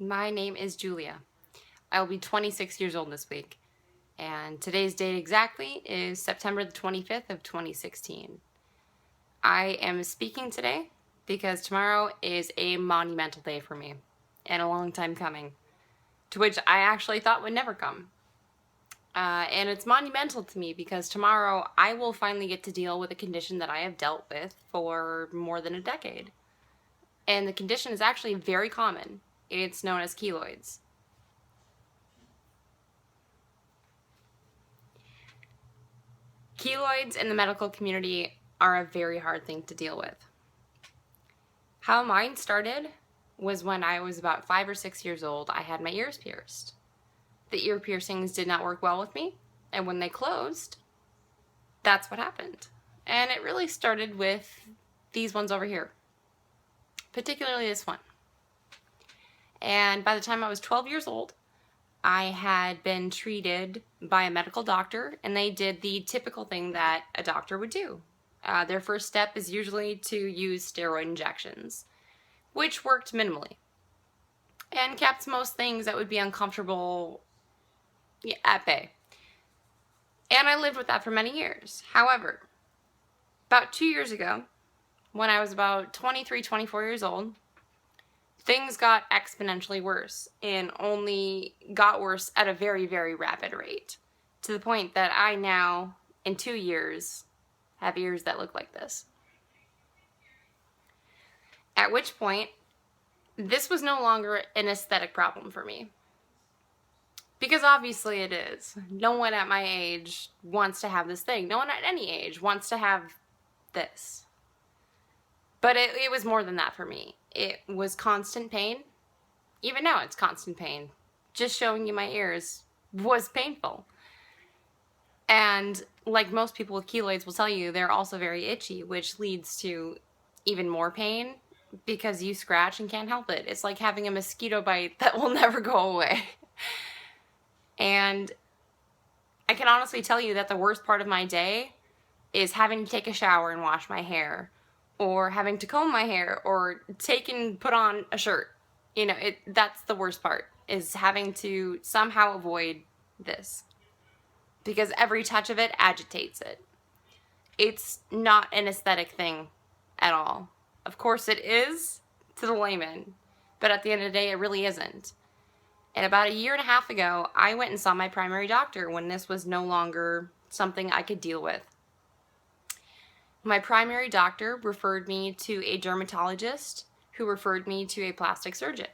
My name is Julia. I will be 26 years old this week, and today's date exactly is September the 25th of 2016. I am speaking today because tomorrow is a monumental day for me, and a long time coming, to which I actually thought would never come. And it's monumental to me because tomorrow I will finally get to deal with a condition that I have dealt with for more than a decade. And the condition is actually very common. It's known as keloids. Keloids in the medical community are a very hard thing to deal with. How mine started was when I was about 5 or 6 years old. I had my ears pierced. The ear piercings did not work well with me, and when they closed, that's what happened. And it really started with these ones over here, particularly this one. And by the time I was 12 years old, I had been treated by a medical doctor, and they did the typical thing that a doctor would do. Their first step is usually to use steroid injections, which worked minimally and kept most things that would be uncomfortable at bay. And I lived with that for many years. However, about 2 years ago, when I was about 23, 24 years old, things got exponentially worse and only got worse at a very, very rapid rate, to the point that I now, in 2 years, have ears that look like this. At which point, this was no longer an aesthetic problem for me. Because obviously it is. No one at my age wants to have this thing. No one at any age wants to have this. But it was more than that for me. It was constant pain. Even now it's constant pain. Just showing you my ears was painful. And like most people with keloids will tell you, they're also very itchy, which leads to even more pain because you scratch and can't help it. It's like having a mosquito bite that will never go away. And I can honestly tell you that the worst part of my day is having to take a shower and wash my hair, or having to comb my hair, or take and put on a shirt. That's the worst part, is having to somehow avoid this. Because every touch of it agitates it. It's not an aesthetic thing at all. Of course it is to the layman, but at the end of the day, it really isn't. And about a year and a half ago, I went and saw my primary doctor when this was no longer something I could deal with. My primary doctor referred me to a dermatologist who referred me to a plastic surgeon.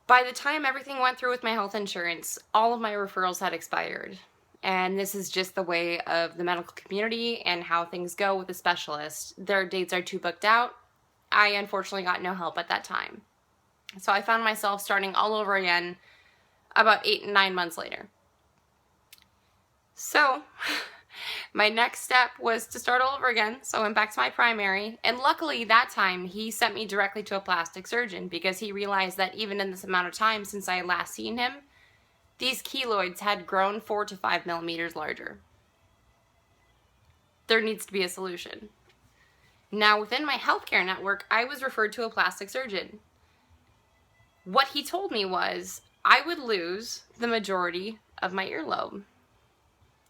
By the time everything went through with my health insurance, all of my referrals had expired. And this is just the way of the medical community and how things go with a specialist. Their dates are too booked out. I unfortunately got no help at that time. So I found myself starting all over again about 8 and 9 months later. So my next step was to start all over again. So I went back to my primary, and luckily that time he sent me directly to a plastic surgeon because he realized that even in this amount of time since I had last seen him, these keloids had grown 4 to 5 millimeters larger. There needs to be a solution. Now, within my healthcare network, I was referred to a plastic surgeon. What he told me was I would lose the majority of my earlobe,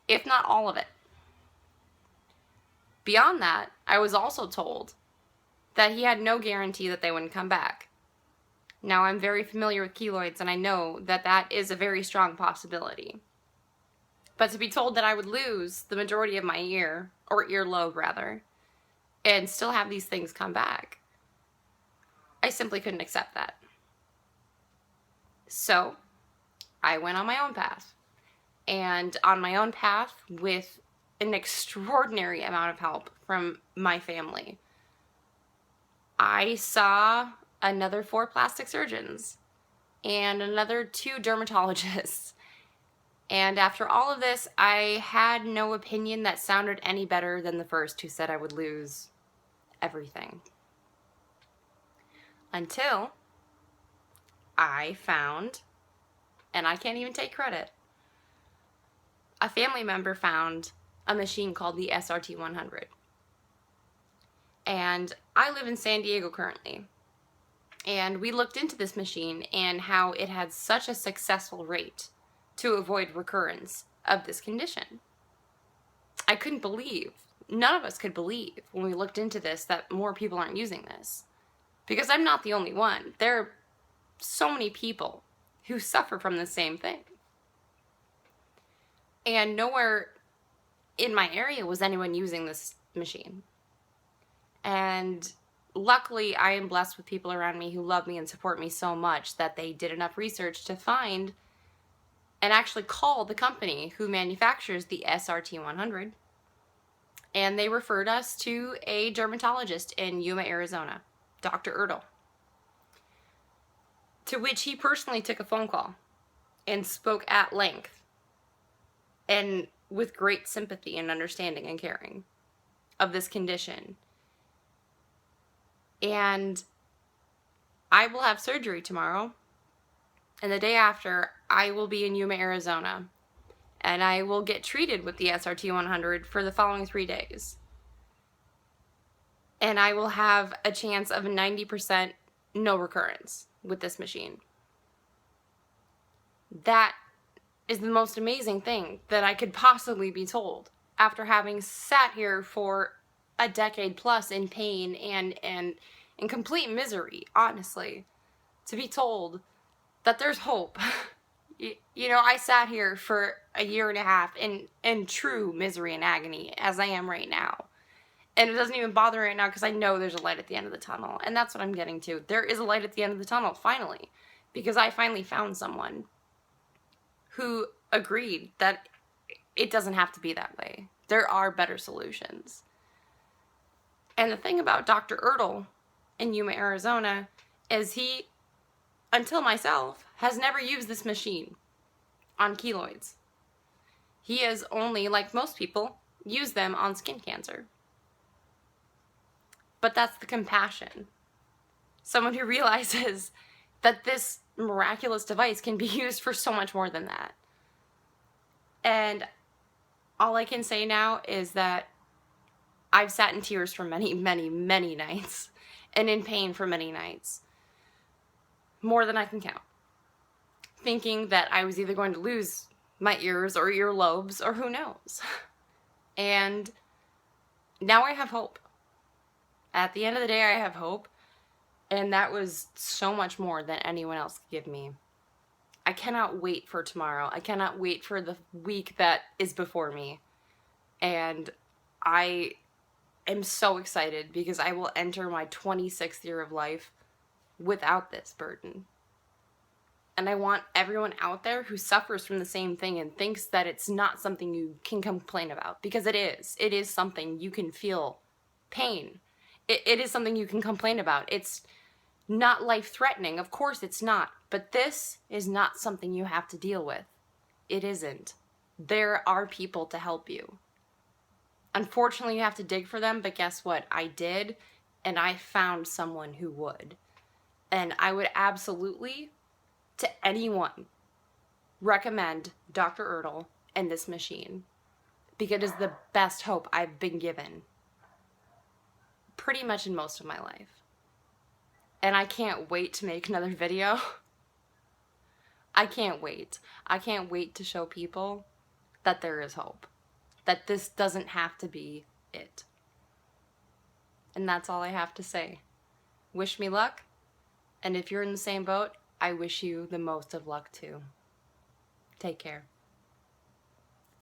if not all of it. Beyond that, I was also told that he had no guarantee that they wouldn't come back. Now, I'm very familiar with keloids, and I know that that is a very strong possibility. But to be told that I would lose the majority of my ear, or earlobe rather, and still have these things come back, I simply couldn't accept that. So I went on my own path. And on my own path, with an extraordinary amount of help from my family, I saw another 4 plastic surgeons and another 2 dermatologists. And after all of this, I had no opinion that sounded any better than the first, who said I would lose everything. Until I found, and I can't even take credit, a family member found a machine called the SRT 100. And I live in San Diego currently. And we looked into this machine and how it had such a successful rate to avoid recurrence of this condition. I couldn't believe, none of us could believe when we looked into this that more people aren't using this. Because I'm not the only one. There are so many people who suffer from the same thing. And nowhere in my area was anyone using this machine. And luckily, I am blessed with people around me who love me and support me so much that they did enough research to find and actually call the company who manufactures the SRT 100. And they referred us to a dermatologist in Yuma, Arizona, Dr. Ertl, to which he personally took a phone call and spoke at length and with great sympathy and understanding and caring of this condition. And I will have surgery tomorrow, and the day after, I will be in Yuma, Arizona, and I will get treated with the SRT 100 for the following 3 days. And I will have a chance of 90% no recurrence with this machine. That is the most amazing thing that I could possibly be told after having sat here for a decade plus in pain and in complete misery, honestly, to be told that there's hope. You know, I sat here for a year and a half in true misery and agony, as I am right now. And it doesn't even bother me right now because I know there's a light at the end of the tunnel. And that's what I'm getting to. There is a light at the end of the tunnel, finally. Because I finally found someone who agreed that it doesn't have to be that way. There are better solutions. And the thing about Dr. Ertl in Yuma, Arizona, is he, until myself, has never used this machine on keloids. He has only, like most people, used them on skin cancer. But that's the compassion. Someone who realizes that this miraculous device can be used for so much more than that. And all I can say now is that I've sat in tears for many, many, many nights, and in pain for many nights. More than I can count. Thinking that I was either going to lose my ears or earlobes or who knows. And now I have hope. At the end of the day, I have hope. And that was so much more than anyone else could give me. I cannot wait for tomorrow. I cannot wait for the week that is before me. And I am so excited because I will enter my 26th year of life without this burden. And I want everyone out there who suffers from the same thing and thinks that it's not something you can complain about, because it is. It is something you can feel pain. It is something you can complain about. It's not life-threatening. Of course it's not. But this is not something you have to deal with. It isn't. There are people to help you. Unfortunately, you have to dig for them, but guess what? I did, and I found someone who would. And I would absolutely, to anyone, recommend Dr. Ertl and this machine, because it is the best hope I've been given pretty much in most of my life. And I can't wait to make another video. I can't wait. I can't wait to show people that there is hope. That this doesn't have to be it. And that's all I have to say. Wish me luck. And if you're in the same boat, I wish you the most of luck too. Take care.